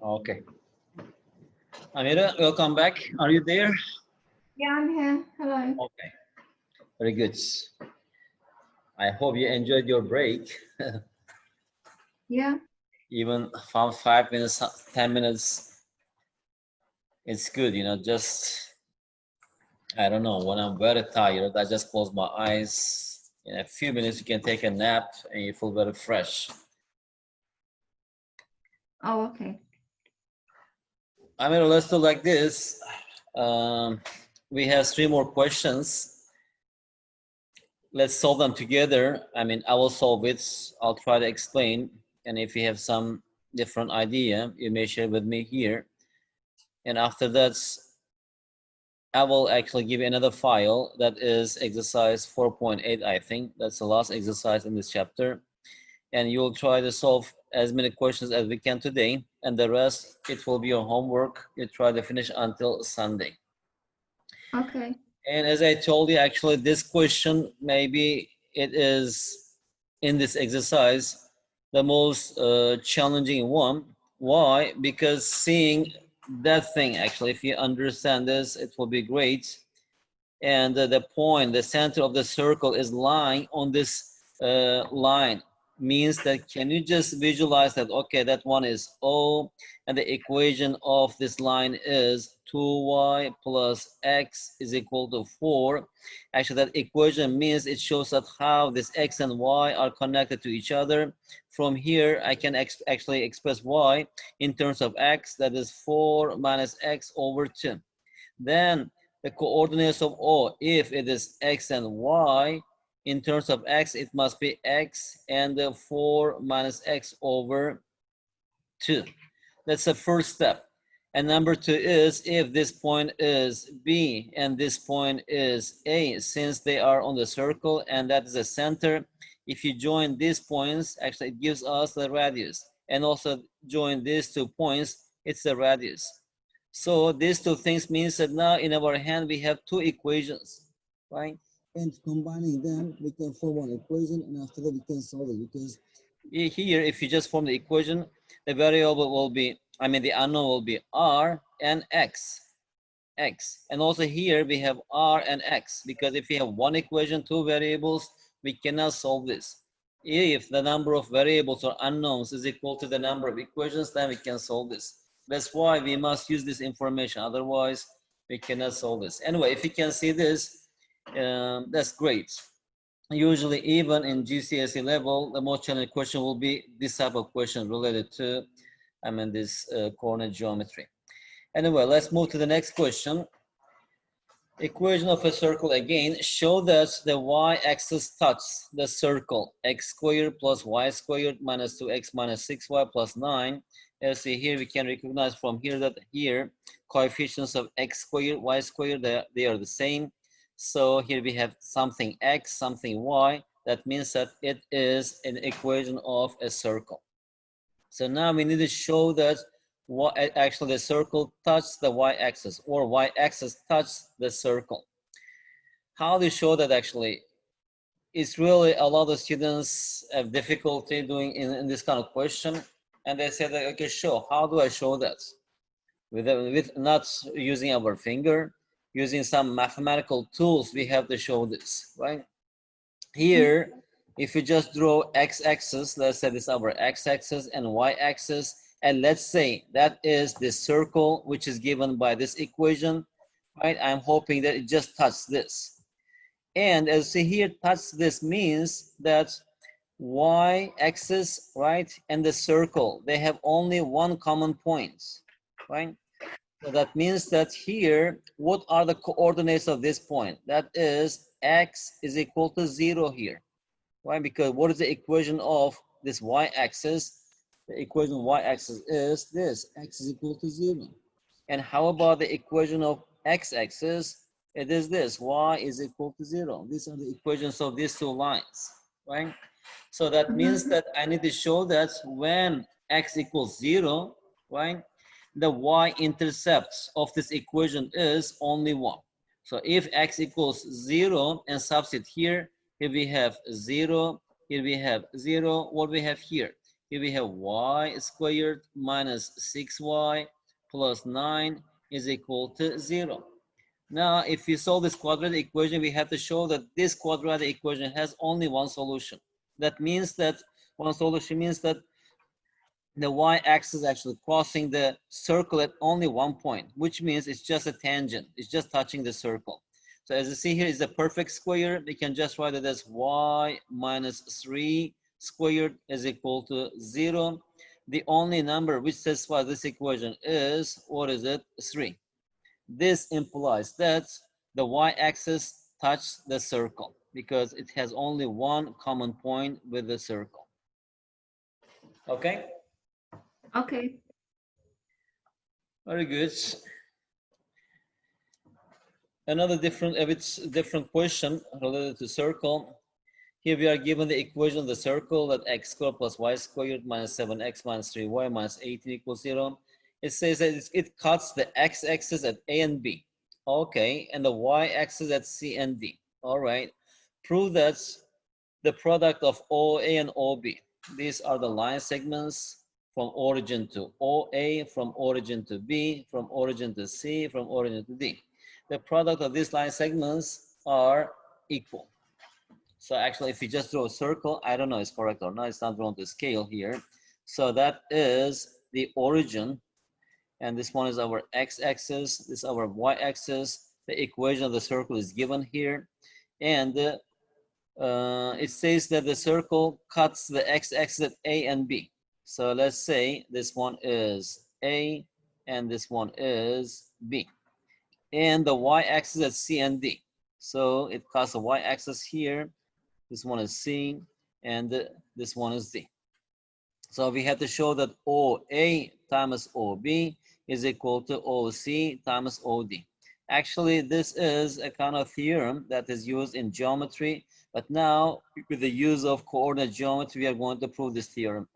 Okay. Amira, welcome back. Are you there? Yeah, I'm here. Hello. Okay. Very good. I hope you enjoyed your break. Yeah. Even from 5 minutes, 10 minutes, it's good, just, I don't know, when I'm very tired, I just close my eyes. In a few minutes, you can take a nap and you feel very fresh. Oh, okay. Amira, let's do like this. Um, we have 3 more questions. Let's solve them together. I mean, I will solve it. I'll try to explain. And if you have some different idea, you may share with me here. And after that, I will actually give you another file that is exercise 4.8, I think. That's the last exercise in this chapter. And you will try to solve as many questions as we can today. And the rest, it will be your homework. You try to finish until Sunday. Okay. And as I told you, actually, this question, maybe it is in this exercise, the most challenging one. Why? Because seeing that thing, actually, if you understand this, it will be great. And the point, the center of the circle is lying on this line. Means that, can you just visualize that, okay, that one is O, and the equation of this line is 2y plus x is equal to 4. Actually, that equation means it shows that how this x and y are connected to each other. From here, I can actually express y in terms of x, that is 4 minus x over 2. Then the coordinates of O, if it is x and y, in terms of x, it must be x and 4 minus x over 2. That's the first step. And number 2 is, if this point is B and this point is A, since they are on the circle and that is the center, if you join these points, actually it gives us the radius. And also join these 2 points, it's the radius. So these 2 things means that now in our hand we have 2 equations, right? And combining them, we can form one equation, and after that we can solve it. Because here, if you just form the equation, the variable will be, I mean, the unknown will be r and x. And also here we have r and x, because if we have one equation, 2 variables, we cannot solve this. If the number of variables or unknowns is equal to the number of equations, then we can solve this. That's why we must use this information. Otherwise, we cannot solve this. Anyway, if you can see this, that's great. Usually, even in GCSE level, the most challenging question will be this type of question related to, I mean, this coordinate geometry. Anyway, let's move to the next question. Equation of a circle again. Show that the y-axis touches the circle. X squared plus y squared minus 2x minus 6y plus 9. As see here, we can recognize from here that here coefficients of x squared, y squared, they are the same. So here we have something x, something y. That means that it is an equation of a circle. So now we need to show that actually the circle touches the y-axis, or y-axis touches the circle. How do you show that actually? It's really a lot of students have difficulty doing in this kind of question. And they say that, okay, show, how do I show that? With not using our finger, using some mathematical tools, we have to show this, right? Here, if you just draw x-axis, let's say this is our x-axis and y-axis, and let's say that is the circle which is given by this equation, right? I'm hoping that it just touches this. And as you see here, touch this means that y-axis, right, and the circle, they have only one common point, right? So that means that here, what are the coordinates of this point? That is x is equal to 0 here. Why? Because what is the equation of this y-axis? The equation of y-axis is this, x is equal to 0. And how about the equation of x-axis? It is this, y is equal to 0. These are the equations of these 2 lines, right? So that means that I need to show that when x equals 0, right, the y-intercept of this equation is only 1. So if x equals 0 and substitute here, here we have 0, here we have 0, what we have here? Here we have y squared minus 6y plus 9 is equal to 0. Now, if we solve this quadratic equation, we have to show that this quadratic equation has only one solution. That means that one solution means that the y-axis actually crossing the circle at only one point, which means it's just a tangent. It's just touching the circle. So as you see here is a perfect square. We can just write it as y minus 3 squared is equal to 0. The only number which satisfies this equation is, what is it? 3. This implies that the y-axis touches the circle because it has only one common point with the circle. Okay? Okay. Very good. Another different question related to circle. Here we are given the equation of the circle that x squared plus y squared minus 7x minus 3y minus 18 equals 0. It says that it cuts the x-axis at A and B. Okay, and the y-axis at C and D. All right. Prove that the product of OA and OB. These are the line segments from origin to OA, from origin to B, from origin to C, from origin to D. The product of these line segments are equal. So actually, if you just draw a circle, I don't know if it's correct or not. It's not drawn to scale here. So that is the origin. And this one is our x-axis. This is our y-axis. The equation of the circle is given here. And it says that the circle cuts the x-axis at A and B. So let's say this one is A and this one is B. And the y-axis at C and D. So it cuts the y-axis here. This one is C and this one is D. So we have to show that OA times OB is equal to OC times OD. Actually, this is a kind of theorem that is used in geometry, but now with the use of coordinate geometry, we are going to prove this theorem.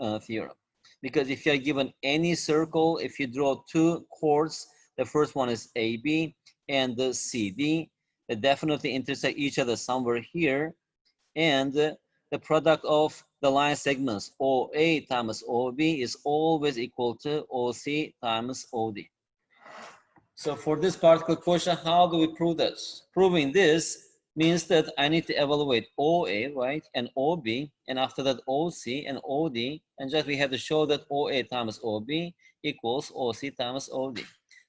Because if you are given any circle, if you draw two chords, the first one is AB and the CD, they definitely intersect each other somewhere here, and the product of the line segments OA times OB is always equal to OC times OD. So for this particular question, how do we prove this? Proving this means that I need to evaluate OA, right, and OB, and after that OC and OD, and just we have to show that OA times OB equals OC times OD.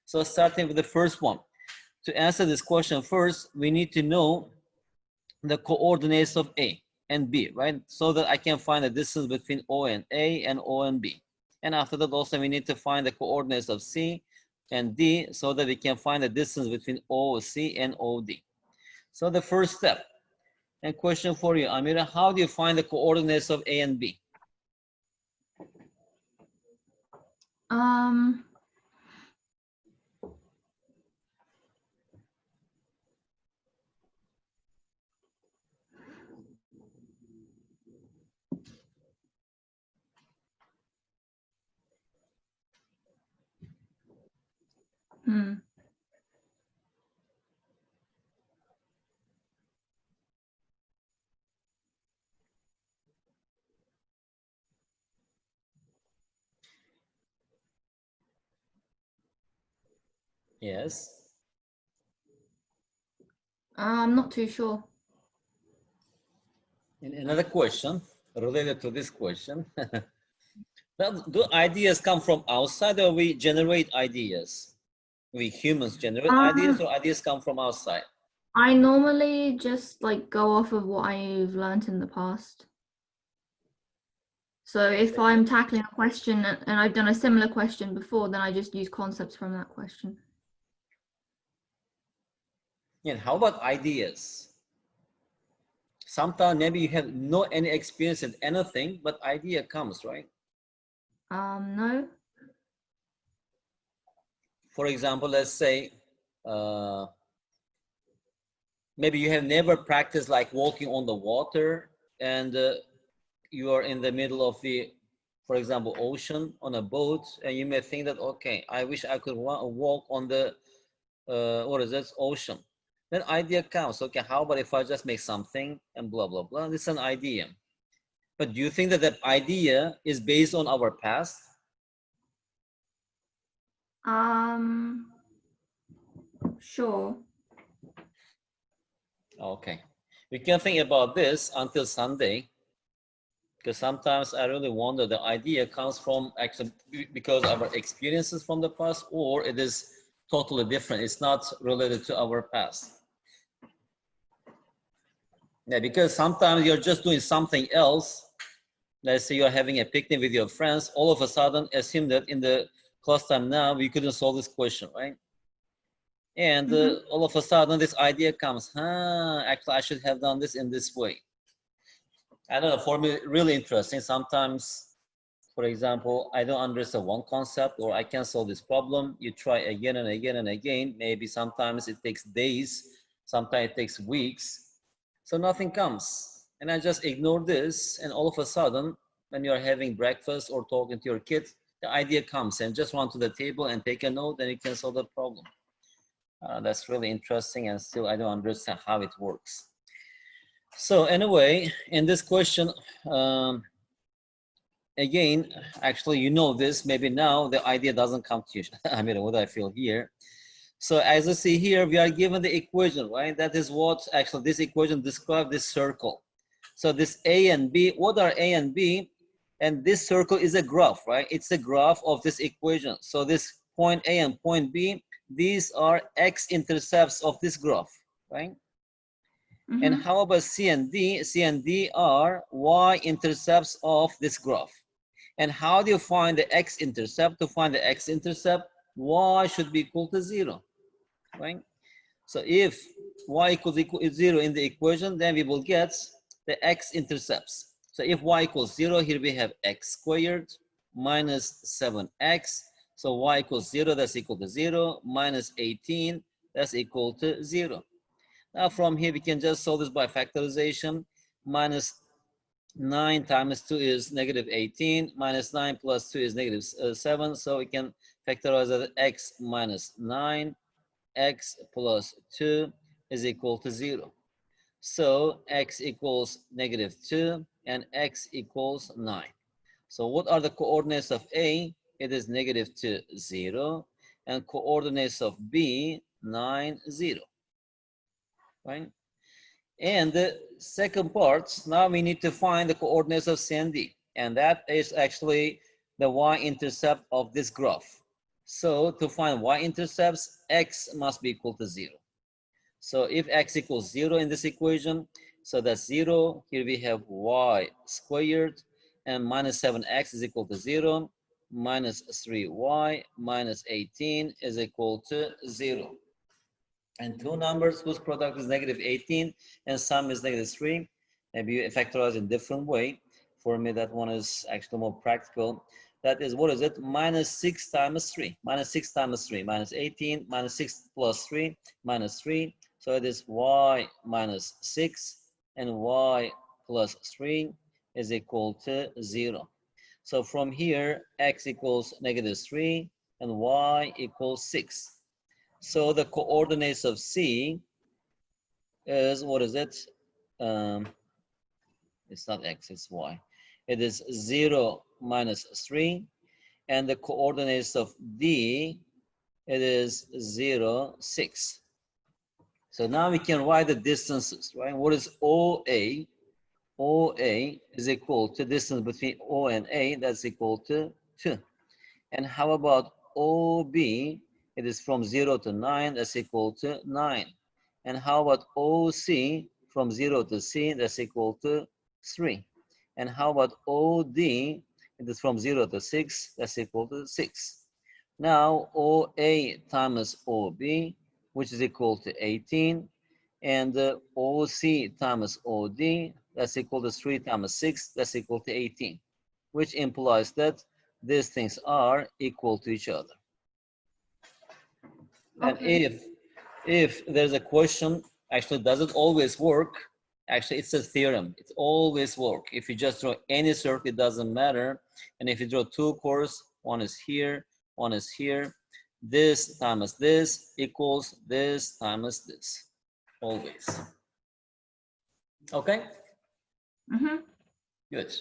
So starting with the first one. To answer this question first, we need to know the coordinates of A and B, right? So that I can find the distance between O and A and O and B. And after that also we need to find the coordinates of C and D so that we can find the distance between OC and OD. So the first step, and question for you, Amira, how do you find the coordinates of A and B? Yes. I'm not too sure. And another question related to this question. Do ideas come from outside or we generate ideas? We humans generate ideas or ideas come from outside? I normally just like go off of what I've learned in the past. So if I'm tackling a question and I've done a similar question before, then I just use concepts from that question. And how about ideas? Sometimes maybe you have no any experience in anything, but idea comes, right? No. For example, let's say maybe you have never practiced like walking on the water, and you are in the middle of the, for example, ocean on a boat, and you may think that, okay, I wish I could walk on the what is this, ocean. Then idea comes, okay, how about if I just make something and blah blah blah. This is an idea. But do you think that that idea is based on our past? Sure. Okay. We can think about this until Sunday, because sometimes I really wonder the idea comes from actually because of our experiences from the past, or it is totally different. It's not related to our past. Yeah, because sometimes you're just doing something else. Let's say you're having a picnic with your friends, all of a sudden assume that in the class time now we couldn't solve this question, right? And all of a sudden this idea comes, actually I should have done this in this way. I don't know, for me, really interesting. Sometimes, for example, I don't understand one concept or I can't solve this problem. You try again and again and again. Maybe sometimes it takes days, sometimes it takes weeks. So nothing comes. And I just ignore this. And all of a sudden, when you're having breakfast or talking to your kids, the idea comes and just run to the table and take a note and you can solve the problem. That's really interesting. And still, I don't understand how it works. So anyway, in this question, again, actually, you know this, maybe now the idea doesn't come to you. I mean, what I feel here. So as you see here, we are given the equation, right? That is what actually this equation describes this circle. So this A and B, what are A and B? And this circle is a graph, right? It's a graph of this equation. So this point A and point B, these are x-intercepts of this graph, right? And how about C and D? C and D are y-intercepts of this graph. And how do you find the x-intercept? To find the x-intercept, y should be equal to 0, right? So if y equals 0 in the equation, then we will get the x-intercepts. So if y equals 0, here we have x squared minus 7x. So y equals 0, that's equal to 0, minus 18, that's equal to 0. Now from here, we can just solve this by factorization. Minus 9 times 2 is negative 18, minus 9 plus 2 is negative 7. So we can factorize that x minus 9, x plus 2 is equal to 0. So x equals negative 2 and x equals 9. So what are the coordinates of A? It is negative 2, 0. And coordinates of B, 9, 0. Right? And the second part, now we need to find the coordinates of C and D. And that is actually the y-intercept of this graph. So to find y-intercepts, x must be equal to 0. So if x equals 0 in this equation, so that's 0. Here we have y squared, and minus 7x is equal to 0. Minus 3y minus 18 is equal to 0. And two numbers whose product is negative 18 and sum is negative 3. Maybe you factorize in different way. For me, that one is actually more practical. That is, what is it? Minus 6 times 3. Minus 6 times 3. Minus 18. Minus 6 plus 3. Minus 3. So it is y minus 6. And y plus 3 is equal to 0. So from here, x equals negative 3. And y equals 6. So the coordinates of C is, what is it? It's not x, it's y. It is 0 minus 3. And the coordinates of D, it is 0, 6. So now we can write the distances, right? What is OA? OA is equal to distance between O and A, that's equal to 2. And how about OB? It is from 0 to 9, that's equal to 9. And how about OC? From 0 to C, that's equal to 3. And how about OD? It is from 0 to 6, that's equal to 6. Now, OA times OB, which is equal to 18. And OC times OD, that's equal to 3 times 6, that's equal to 18. Which implies that these things are equal to each other. And if there's a question, actually, does it always work? Actually, it's a theorem. It always works. If you just draw any circle, it doesn't matter. And if you draw two chords, one is here, one is here. This times this equals this times this. Always. Okay? Good.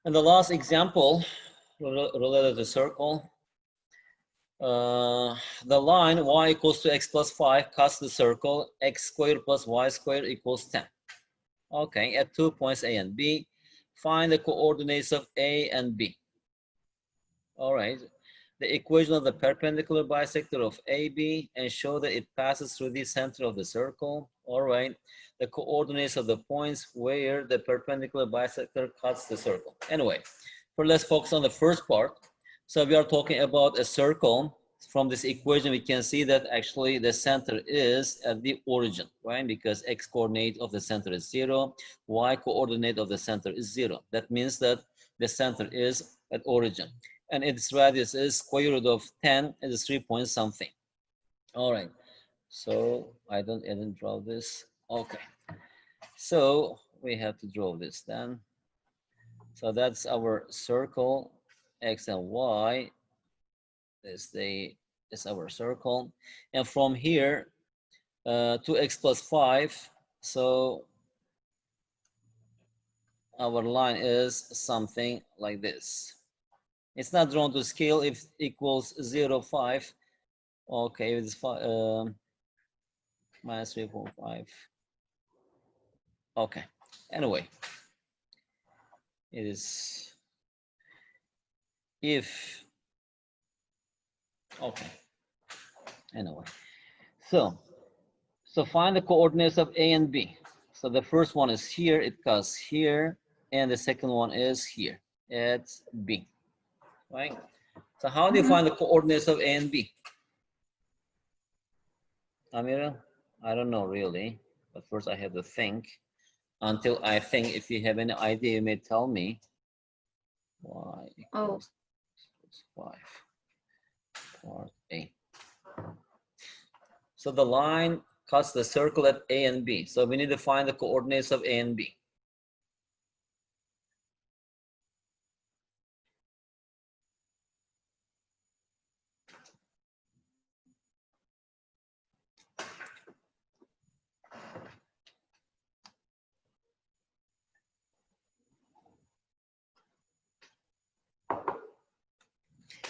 And the last example related to circle. The line y equals to x plus 5 cuts the circle x squared plus y squared equals 10. Okay, at 2 points A and B, find the coordinates of A and B. All right, the equation of the perpendicular bisector of AB and show that it passes through the center of the circle. All right, the coordinates of the points where the perpendicular bisector cuts the circle. Anyway, let's focus on the first part. So we are talking about a circle. From this equation, we can see that actually the center is at the origin, right? Because x coordinate of the center is 0, y coordinate of the center is 0. That means that the center is at origin. And its radius is square root of 10, it is 3 point something. All right, so I didn't draw this. Okay, so we have to draw this then. So that's our circle, x and y is our circle. And from here, 2x plus 5, so our line is something like this. It's not drawn to scale if equals 0, 5. Okay, it's minus 3.5. Okay, anyway, it is if, okay, anyway. So find the coordinates of A and B. So the first one is here, it goes here, and the second one is here, it's B, right? So how do you find the coordinates of A and B? Amira, I don't know really, but first I have to think. Until I think, if you have any idea, you may tell me. Y equals 5, part A. So the line cuts the circle at A and B. So we need to find the coordinates of A and B.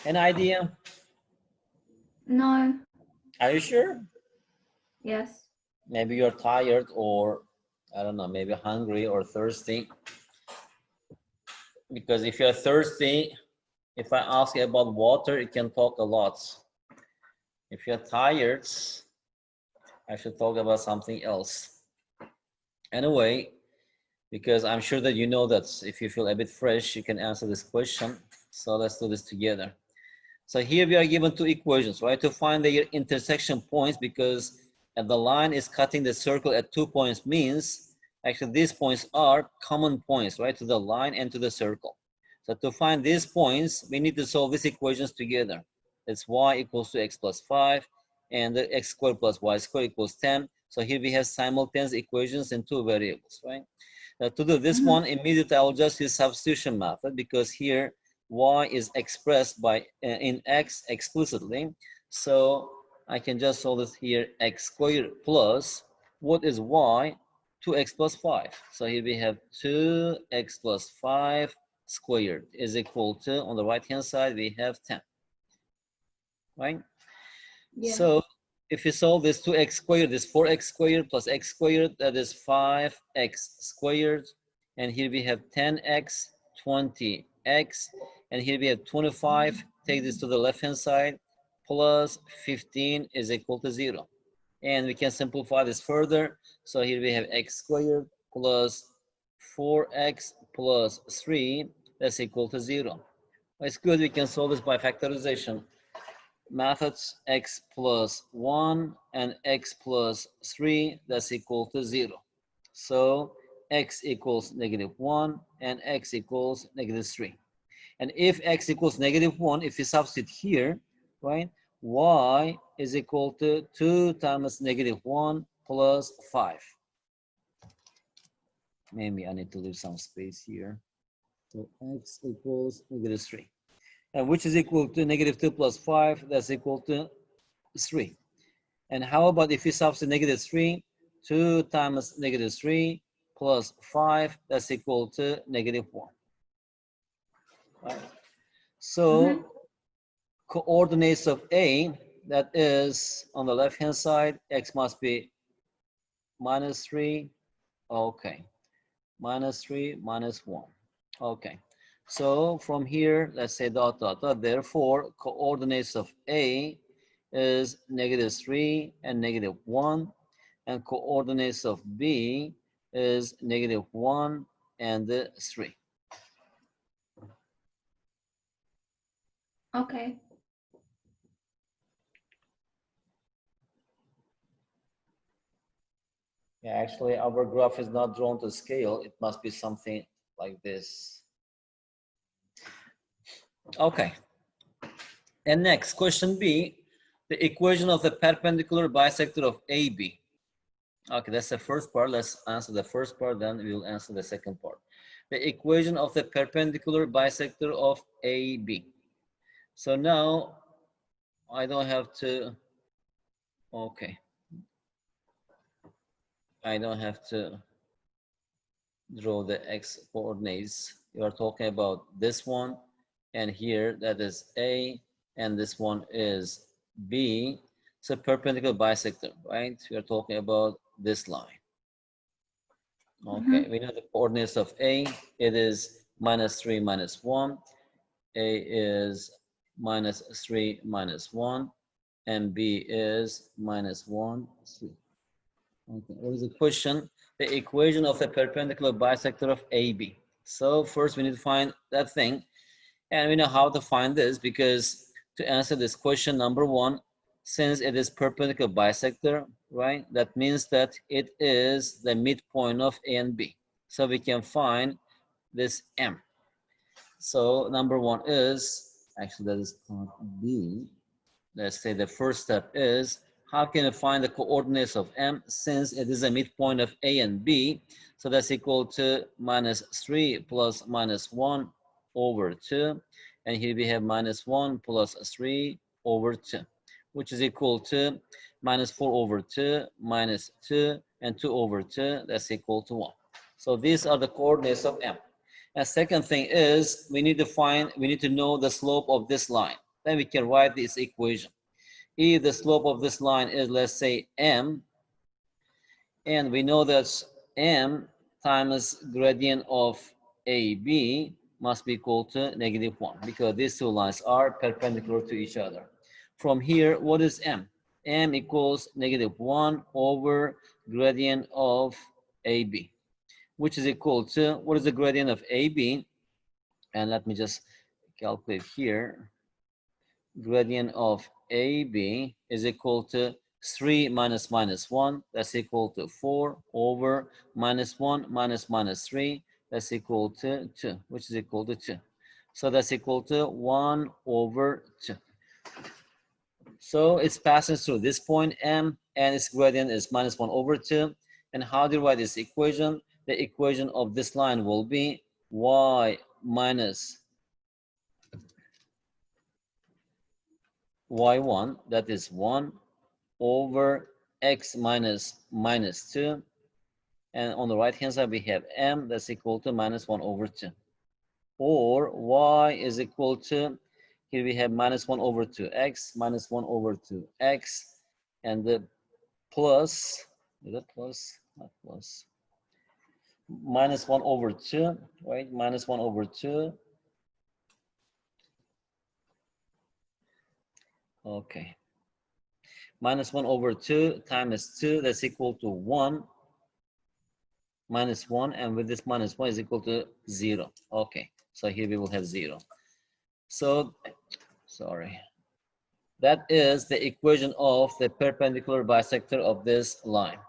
An idea? No. Are you sure? Yes. Maybe you're tired, or I don't know, maybe hungry or thirsty. Because if you're thirsty, if I ask you about water, you can talk a lot. If you're tired, I should talk about something else. Anyway, because I'm sure that you know that if you feel a bit fresh, you can answer this question. So let's do this together. So here we are given two equations, right? To find their intersection points, because the line is cutting the circle at 2 points, means actually these points are common points, right? To the line and to the circle. So to find these points, we need to solve these equations together. It's y equals to x plus 5, and the x squared plus y squared equals 10. So here we have simultaneous equations in two variables, right? To do this one, immediately I'll just use substitution method, because here y is expressed by in x explicitly. So I can just solve this here, x squared plus, what is y? 2x plus 5. So here we have 2x plus 5 squared is equal to, on the right hand side, we have 10, right? Yeah. So if you solve this, 2x squared is 4x squared plus x squared, that is 5x squared. And here we have 10x, 20x, and here we have 25. Take this to the left hand side, plus 15 is equal to 0. And we can simplify this further. So here we have x squared plus 4x plus 3, that's equal to 0. It's good, we can solve this by factorization. Methods x plus 1 and x plus 3, that's equal to 0. So x equals -1 and x equals -3. And if x equals -1, if you substitute here, right, y is equal to 2 times -1 plus 5. Maybe I need to leave some space here. So x equals -3. And which is equal to -2 plus 5, that's equal to 3. And how about if we substitute -3, 2 times -3 plus 5, that's equal to -1. Right? So coordinates of A, that is on the left hand side, x must be -3. Okay, -3, -1. Okay, so from here, let's say dot, dot, dot. Therefore, coordinates of A is -3 and -1, and coordinates of B is -1 and 3. Okay. Yeah, actually, our graph is not drawn to scale. It must be something like this. Okay. And next, question B, the equation of the perpendicular bisector of AB. Okay, that's the first part. Let's answer the first part, then we'll answer the second part. The equation of the perpendicular bisector of AB. So now I don't have to, okay. I don't have to draw the x coordinates. You are talking about this one, and here that is A, and this one is B. It's a perpendicular bisector, right? We are talking about this line. Okay, we know the coordinates of A. It is -3, -1. A is -3, -1, and B is -1, 3. Okay, what is the question? The equation of the perpendicular bisector of AB. So first we need to find that thing, and we know how to find this because to answer this question, number one, since it is perpendicular bisector, right? That means that it is the midpoint of A and B. So we can find this M. So number one is, actually that is part B. Let's say the first step is, how can I find the coordinates of M since it is a midpoint of A and B? So that's equal to -3 plus -1 over 2. And here we have -1 plus 3 over 2, which is equal to -4 over 2, -2, and 2 over 2. That's equal to 1. So these are the coordinates of M. And second thing is, we need to know the slope of this line. Then we can write this equation. If the slope of this line is, let's say, M, and we know that M times gradient of AB must be equal to -1 because these two lines are perpendicular to each other. From here, what is M? M equals -1 over gradient of AB, which is equal to, what is the gradient of AB? And let me just calculate here. Gradient of AB is equal to 3 minus -1, that's equal to 4 over -1 minus -3, that's equal to 2, which is equal to 2. So that's equal to 1 over 2. So it's passing through this point M, and its gradient is -1 over 2. And how do you write this equation? The equation of this line will be y minus y1, that is 1 over x minus -2. And on the right hand side, we have m, that's equal to -1 over 2. Or y is equal to, here we have -1 over 2x, -1 over 2x, and the plus, is that plus? Not plus. -1 over 2, right? -1 over 2. Okay. -1 over 2 times 2, that's equal to 1. -1, and with this -1 is equal to 0. Okay, so here we will have 0. So, sorry. That is the equation of the perpendicular bisector of this line.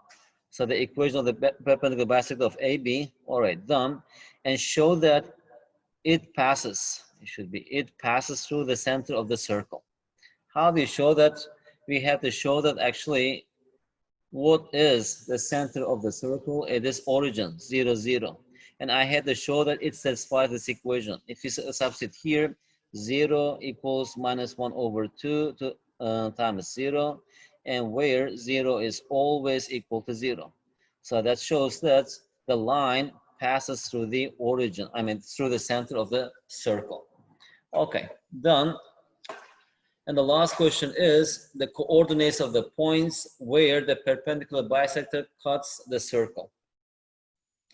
So the equation of the perpendicular bisector of AB, all right, done. And show that it passes, it passes through the center of the circle. How do you show that? We have to show that actually what is the center of the circle? It is origin, 0, 0. And I had to show that it satisfies this equation. If you substitute here, 0 equals -1 over 2 times 0, and where 0 is always equal to 0. So that shows that the line passes through the origin, through the center of the circle. Okay, done. And the last question is the coordinates of the points where the perpendicular bisector cuts the circle.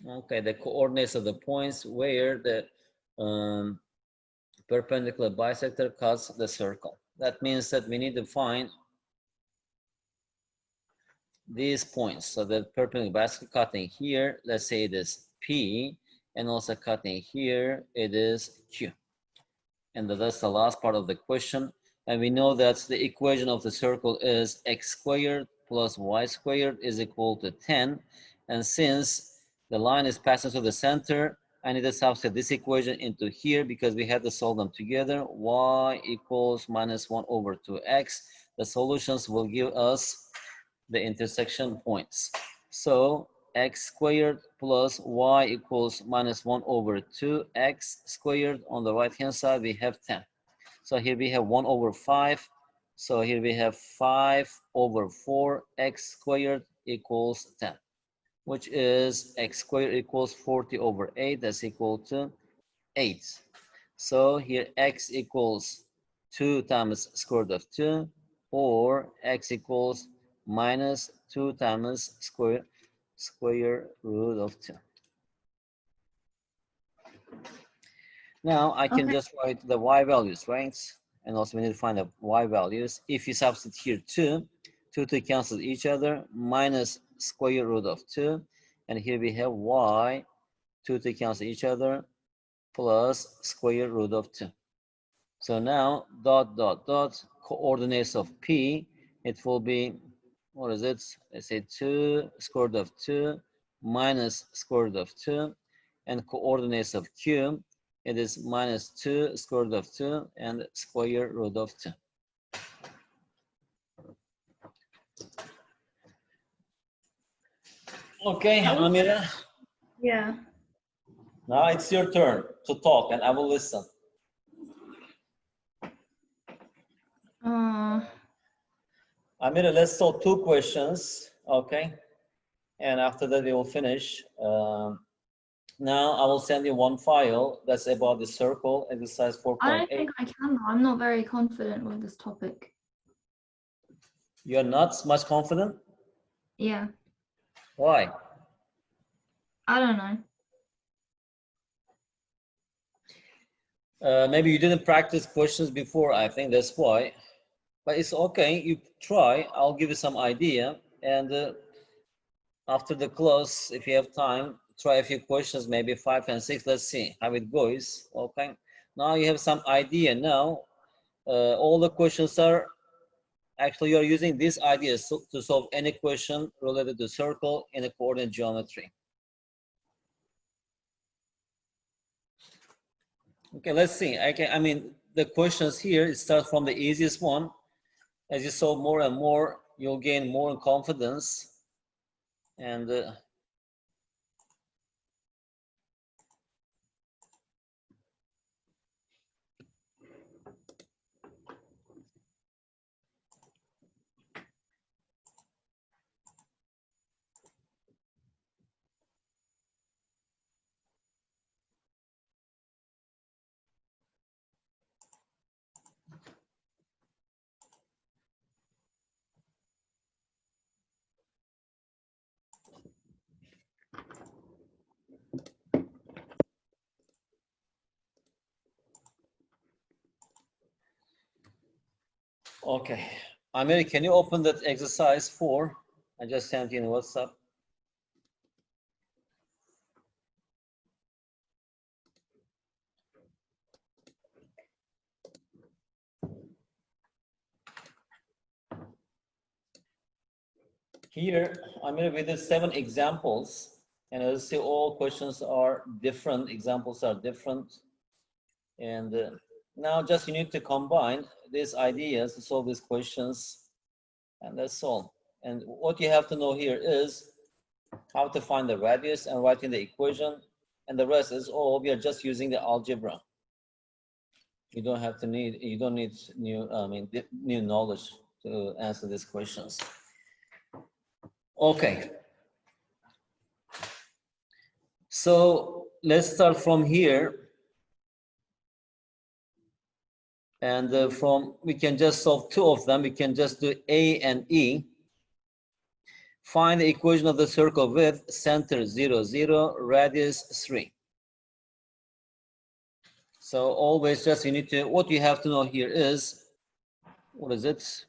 Okay, the coordinates of the points where the perpendicular bisector cuts the circle. That means that we need to find these points. So the perpendicular bisector cutting here, let's say it is P, and also cutting here, it is Q. And that's the last part of the question. And we know that the equation of the circle is x squared plus y squared is equal to 10. And since the line is passing through the center, I need to substitute this equation into here because we had to solve them together. Y equals minus 1 over 2x. The solutions will give us the intersection points. So x squared plus y equals minus 1 over 2x squared. On the right hand side, we have 10. So here we have 1 over 5. So here we have 5 over 4 x squared equals 10, which is x squared equals 40 over 8. That's equal to 8. So here x equals 2 times square root of 2, or x equals minus 2 times square root of 2. Now I can just write the y values, right? And also we need to find the y values. If you substitute here 2 to cancel each other, minus square root of 2. And here we have y, 2 to cancel each other, plus square root of 2. So now dot, dot, dot, coordinates of P, it will be, what is it? Let's say 2 square root of 2 minus square root of 2. And coordinates of Q, it is minus 2 square root of 2 and square root of 2. Okay, Amira. Yeah. Now it's your turn to talk and I will listen. Amira, let's solve 2 questions, okay? And after that, we will finish. Now I will send you 1 file that's about the circle, exercise 4.8. I don't think I can. I'm not very confident with this topic. You're not much confident? Yeah. Why? I don't know. Maybe you didn't practice questions before, I think that's why. But it's okay, you try. I'll give you some idea. And after the class, if you have time, try a few questions, maybe 5 and 6. Let's see how it goes, okay? Now you have some idea now. All the questions are, actually you're using these ideas to solve any question related to circle in a coordinate geometry. Okay, let's see. The questions here, it starts from the easiest one. As you solve more and more, you'll gain more confidence. And okay, Amir, can you open that exercise 4? I just sent you in WhatsApp. Here, Amir, we did 7 examples, and as you see, all questions are different, examples are different. And now just you need to combine these ideas to solve these questions, and that's all. And what you have to know here is how to find the radius and write in the equation, and the rest is all, we are just using the algebra. You don't need new knowledge to answer these questions. Okay. So let's start from here. And we can just solve two of them. We can just do A and E. Find the equation of the circle with center 0, 0, radius 3. So always just you need to, what you have to know here is, what is it?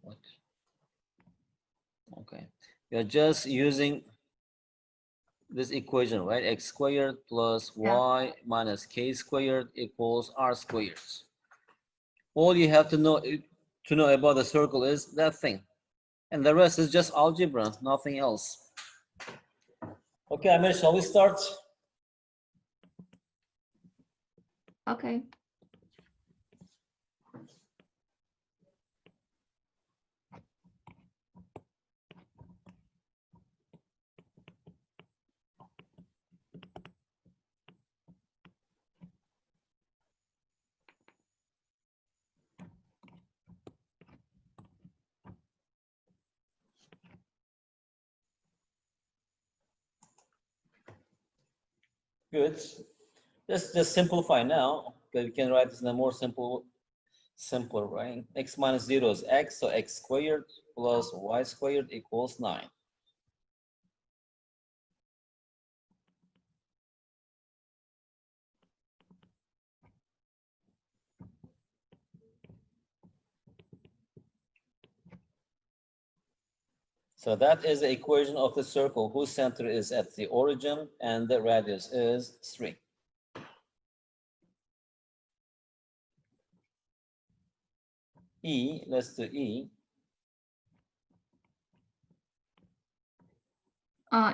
What? Okay. You're just using this equation, right? X squared plus y minus k squared equals r squared. All you have to know about the circle is that thing. And the rest is just algebra, nothing else. Okay, Amir, shall we start? Okay. Good. Just simplify now, because we can write this in a more simpler, right? X minus 0 is x, so x squared plus y squared equals 9. So that is the equation of the circle whose center is at the origin and the radius is 3. E, let's do E.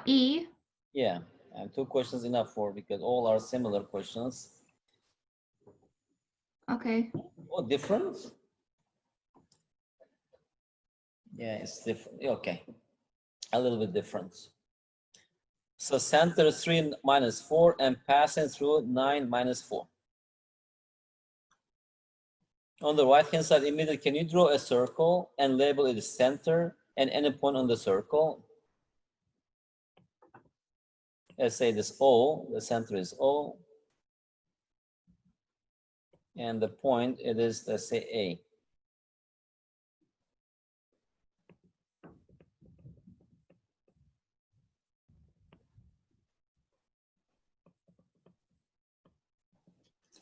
E. Yeah, and 2 questions enough for, because all are similar questions. Okay. Oh, different? Yeah, it's different. Okay, a little bit different. So center is 3 minus 4 and passing through 9 minus 4. On the right hand side, immediately, can you draw a circle and label it center and any point on the circle? Let's say this O, the center is O. And the point, it is, let's say, A.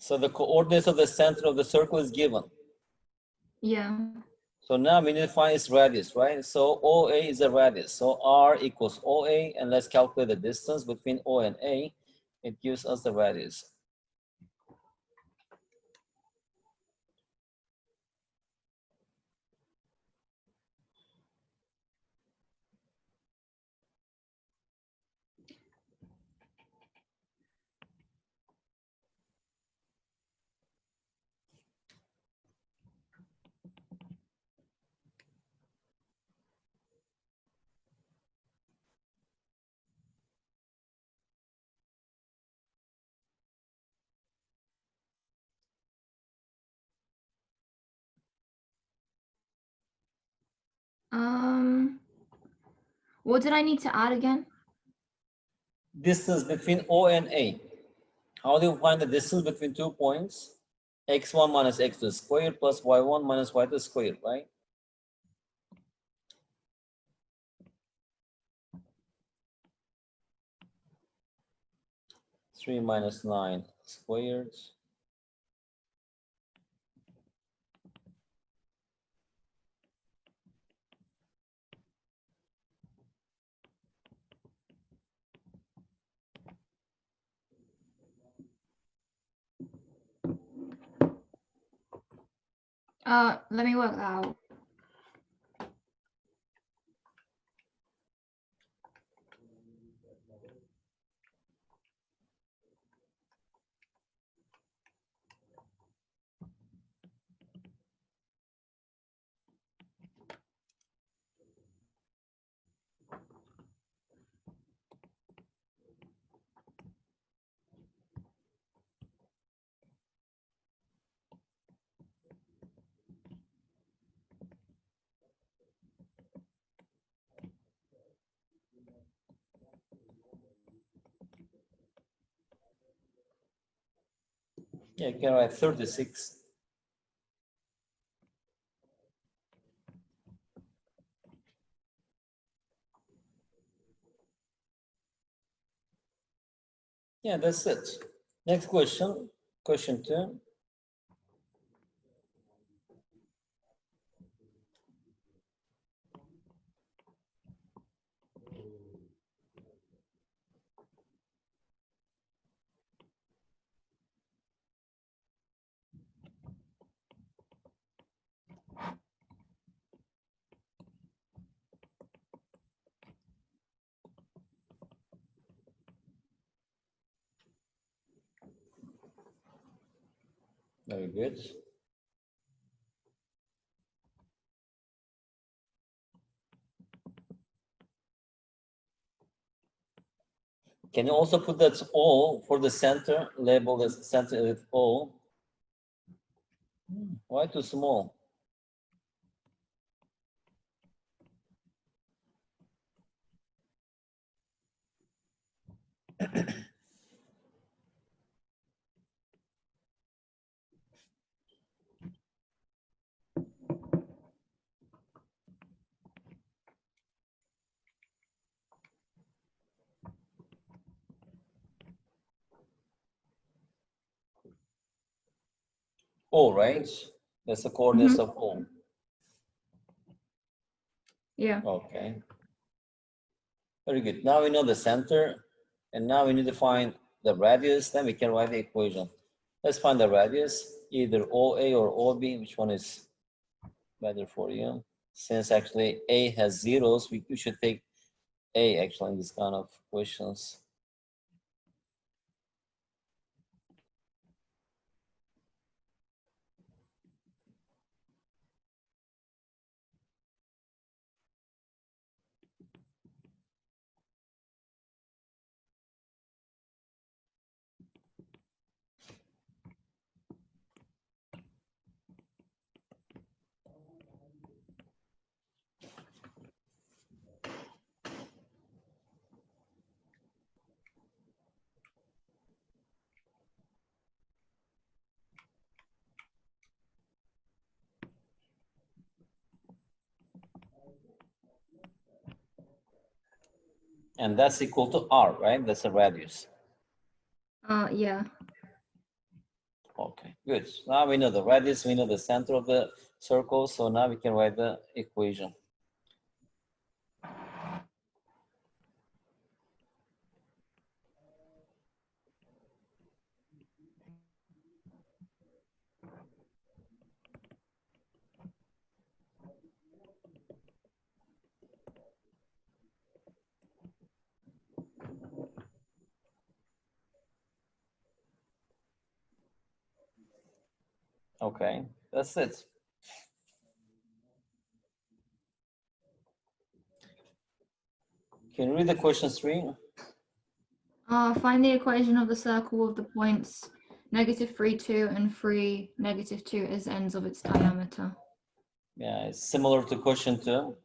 So the coordinates of the center of the circle is given. Yeah. So now we need to find its radius, right? So OA is a radius. So R equals OA, and let's calculate the distance between O and A. It gives us the radius. What did I need to add again? Distance between O and A. How do you find the distance between 2 points? X1 minus x2 squared plus y1 minus y2 squared, right? Three minus 9 squared. Let me work that out. Yeah, you can write 36. Yeah, that's it. Next question, question 2. Very good. Can you also put that all for the center, label as center with all? Why too small? All, right? That's the coordinates of all. Yeah. Okay. Very good. Now we know the center, and now we need to find the radius. Then we can write the equation. Let's find the radius, either OA or OB. Which one is better for you? Since actually A has zeros, we should take A actually in this kind of questions. And that's equal to R, right? That's a radius. Yeah. Okay, good. Now we know the radius, we know the center of the circle, so now we can write the equation. Okay, that's it. Can you read the question 3? Find the equation of the circle with the points -3, 2, and 3, -2 as ends of its diameter. Yeah, it's similar to question 2.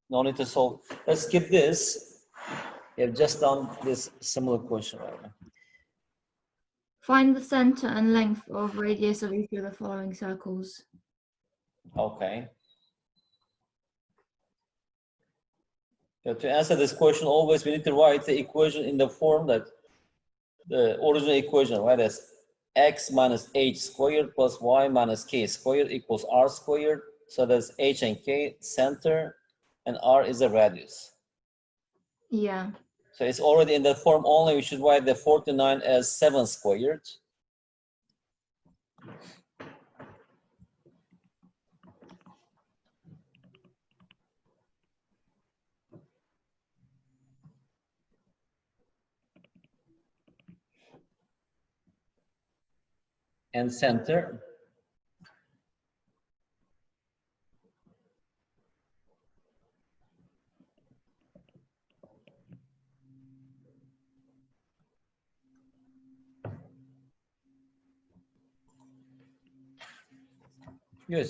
No need to solve. Let's skip this. We have just done this similar question right now. Find the center and length of radius of each of the following circles. Okay. So to answer this question, always we need to write the equation in the form that the original equation, right? As x minus h squared plus y minus k squared equals r squared. So that's h and k, center, and r is the radius. Yeah. So it's already in that form only. We should write the 49 as 7 squared. And center. Good.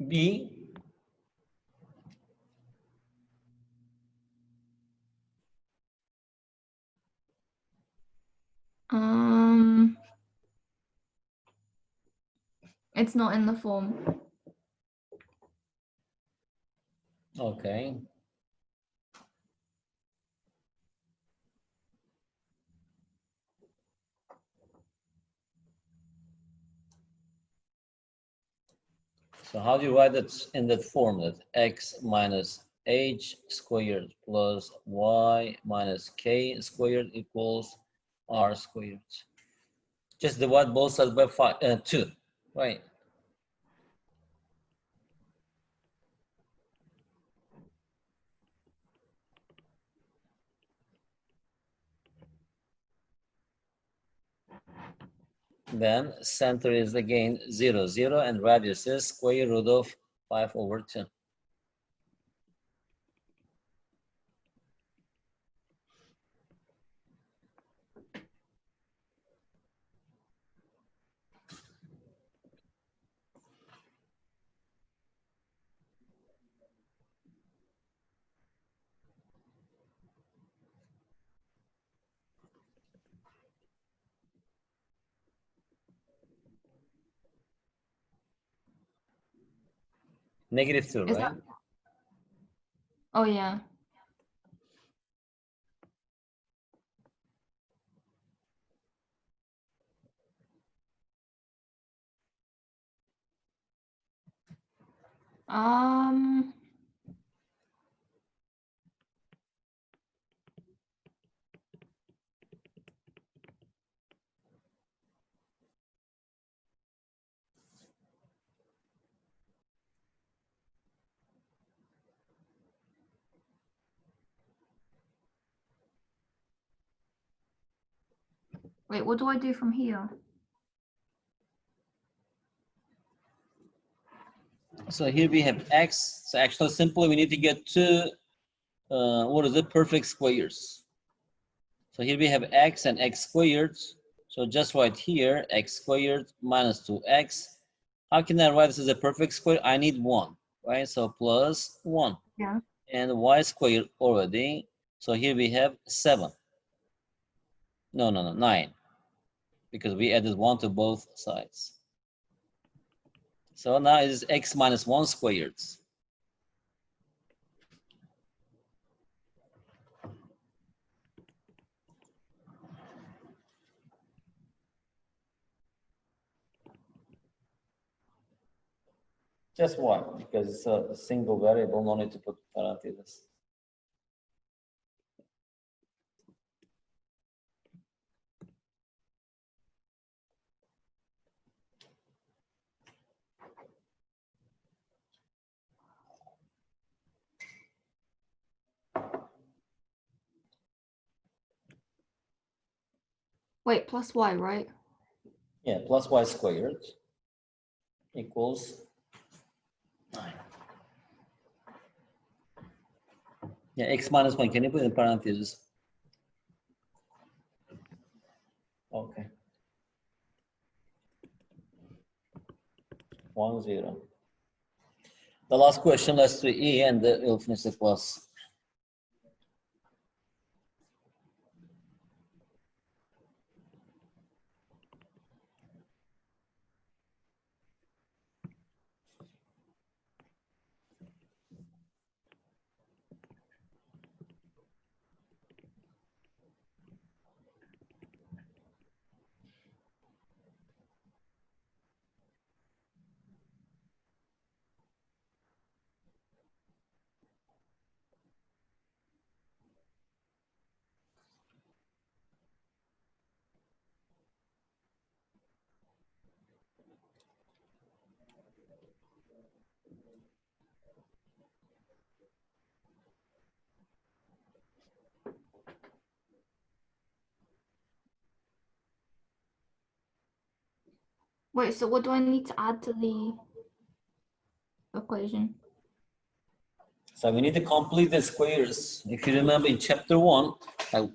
B. It's not in the form. Okay. So how do you write it in that form? That x minus h squared plus y minus k squared equals r squared. Just divide both sides by 2, right? Then center is again 0, 0, and radius is square root of 5/2. -2, Is right? that? Oh yeah. Um. Wait, what do I do from here? So here we have x. So actually simply we need to get two, what is it, perfect squares. So here we have x and x squared. So just write here, x squared minus 2x. How can I write this as a perfect square? I need 1, right? So plus 1. Yeah. And y squared already. So here we have 7. No, 9. Because we added 1 to both sides. So now it is x minus 1 squared. Just 1, because it's a single variable, no need to put parentheses. Wait, plus y, right? Yeah, plus y squared equals 9. Yeah, x minus 1, can you put in parentheses? Okay. 1, 0. The last question, let's do E, and then we'll finish the class. Wait, so what do I need to add to the equation? So we need to complete the squares. If you remember in chapter 1,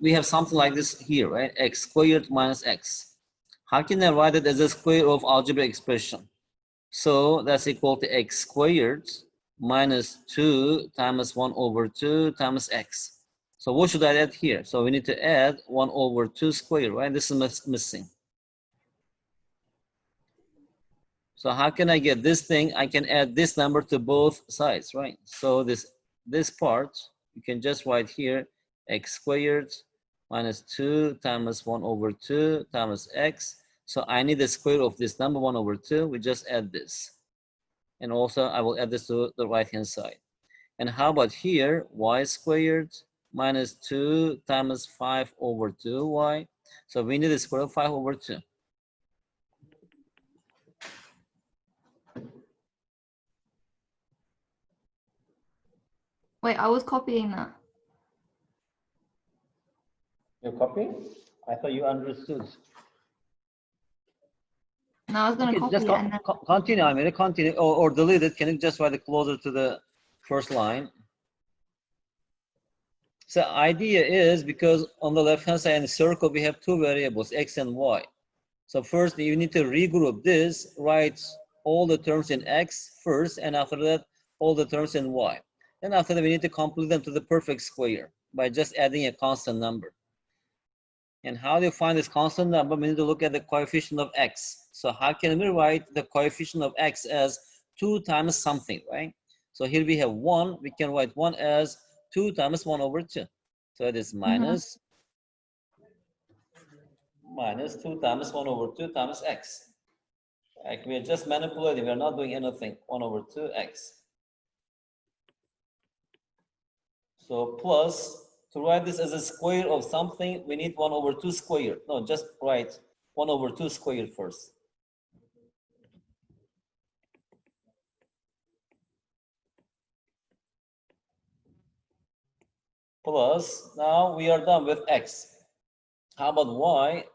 we have something like this here, right? X squared minus x. How can I write it as a square of algebraic expression? So that's equal to x squared minus 2 times 1/2 times x. So what should I add here? So we need to add 1/2 squared, right? This is missing. So how can I get this thing? I can add this number to both sides, right? So this part, you can just write here, x squared minus 2 times 1 over 2 times x. So I need the square of this number 1 over 2. We just add this. And also I will add this to the right-hand side. And how about here, y squared minus 2 times 5 over 2y. So we need the square of 5 over 2. Wait, I was copying that. You're copying? I thought you understood. No, I was gonna Okay, copy just it and then continue. I mean, continue or delete it. Can you just write it closer to the first line? So idea is because on the left-hand side in the circle, we have two variables, x and y. So first you need to regroup this, write all the terms in x first, and after that, all the terms in y. And after that, we need to complete them to the perfect square by just adding a constant number. And how do you find this constant number? We need to look at the coefficient of x. So how can we write the coefficient of x as 2 times something, right? So here we have 1. We can write 1 as 2 times 1 over 2. So it is minus 2 times 1 over 2 times x. Like we are just manipulating. We are not doing anything. 1 over 2x. So plus, to write this as a square of something, we need 1 over 2 squared. No, just write 1 over 2 squared first. Plus, now we are done with x. How about y?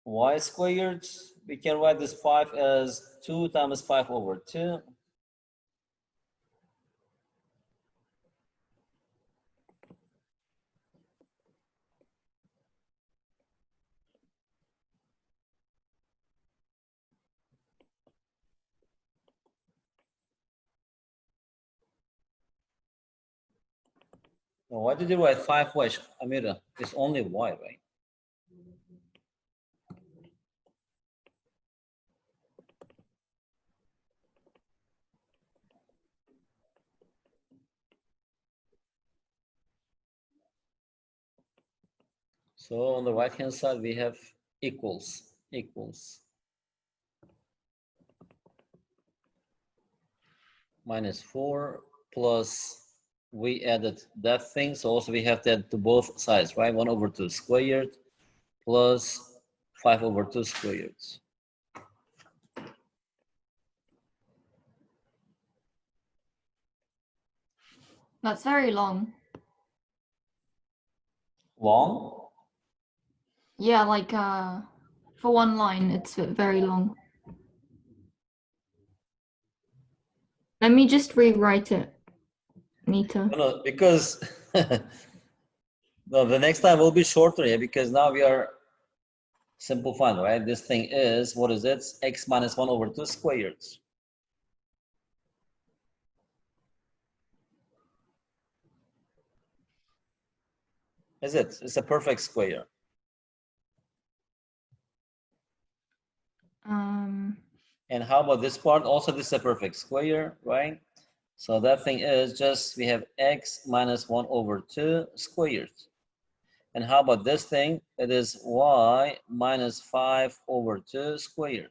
Y squared, we can write this 5 as 2 times 5 over 2. Now, why did you write 5y, Amira? It's only y, right? So on the right-hand side, we have equals. Minus 4 plus we added that thing, so also we have to add to both sides, right? 1 over 2 squared plus 5 over 2 squared. that's very long. Long? Yeah, like for one line, it's very long. Let me just rewrite it, Nita. No, because no, the next time will be shorter here because now we are simplifying, right? This thing is, what is it? X minus 1 over 2 squared. Is it? It's a perfect square. And how about this part? Also, this is a perfect square, right? So that thing is just, we have x minus 1 over 2 squared. And how about this thing? It is y minus 5 over 2 squared.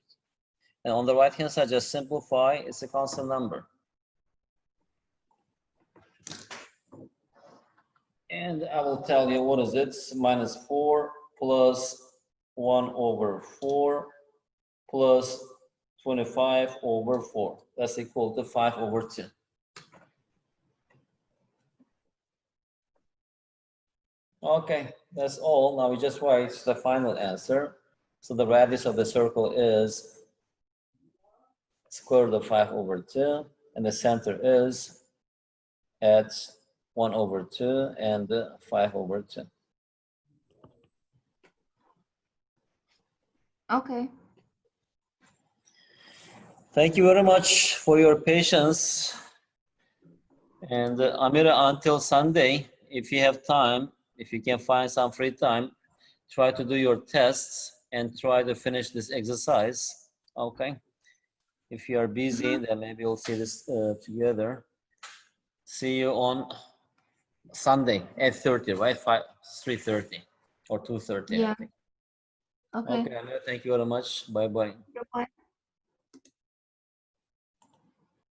And on the right-hand side, just simplify. It's a constant number. And I will tell you, what is it? Minus 4 plus 1 over 4 plus 25 over 4. That's equal to 5 over 2. Okay, that's all. Now we just write the final answer. So the radius of the circle is square root of 5 over 2, and the center is at 1 over 2 and 5 over 2. Okay. Thank you very much for your patience. And Amira, until Sunday, if you have time, if you can find some free time, try to do your tests and try to finish this exercise. Okay. If you are busy, then maybe we'll see this together. See you on Sunday, 8:30, right? 3:30 or 2:30, I Yeah. think. Okay. Okay, Amir, thank you very much. Bye-bye. Goodbye.